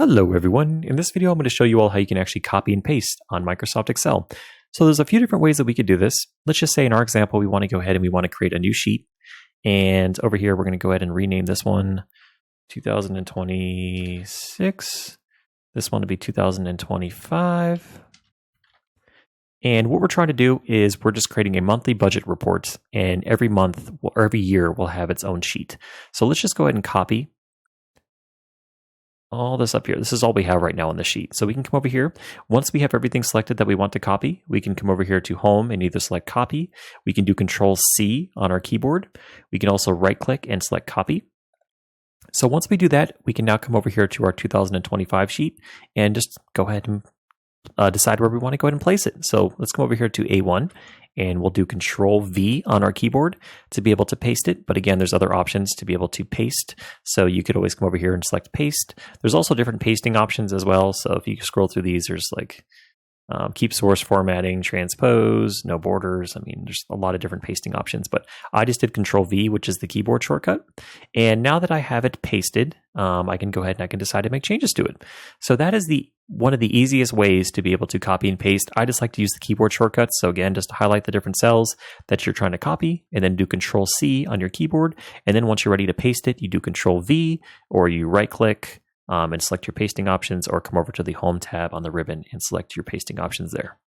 Hello everyone. In this video I'm going to show you all how you can actually copy and paste on Microsoft Excel. So there's a few different ways that we could do this. Let's just say in our example we want to go ahead and we want to create a new sheet. And over here we're going to go ahead and rename this one 2026. This one to be 2025. And what we're trying to do is we're just creating a monthly budget report, and every month or every year will have its own sheet. So let's just go ahead and copy all this up here. This is all we have right now on the sheet. So we can come over here. Once we have everything selected that we want to copy, we can come over here to Home and either select Copy. We can do Control C on our keyboard. We can also right click and select Copy. So once we do that, we can now come over here to our 2025 sheet and just go ahead and decide where we want to go ahead and place it. So let's come over here to A1 and we'll do Control V on our keyboard to be able to paste it. But again, there's other options to be able to paste. So you could always come over here and select paste. There's also different pasting options as well. So if you scroll through these, there's like keep source formatting, transpose, no borders. I mean, there's a lot of different pasting options, but I just did Control V, which is the keyboard shortcut. And now that I have it pasted, I can go ahead and I can decide to make changes to it. So that is one of the easiest ways to be able to copy and paste. I just like to use the keyboard shortcuts. So again, just highlight the different cells that you're trying to copy and then do Control C on your keyboard. And then once you're ready to paste it, you do Control V or you right click and select your pasting options, or come over to the Home tab on the ribbon and select your pasting options there.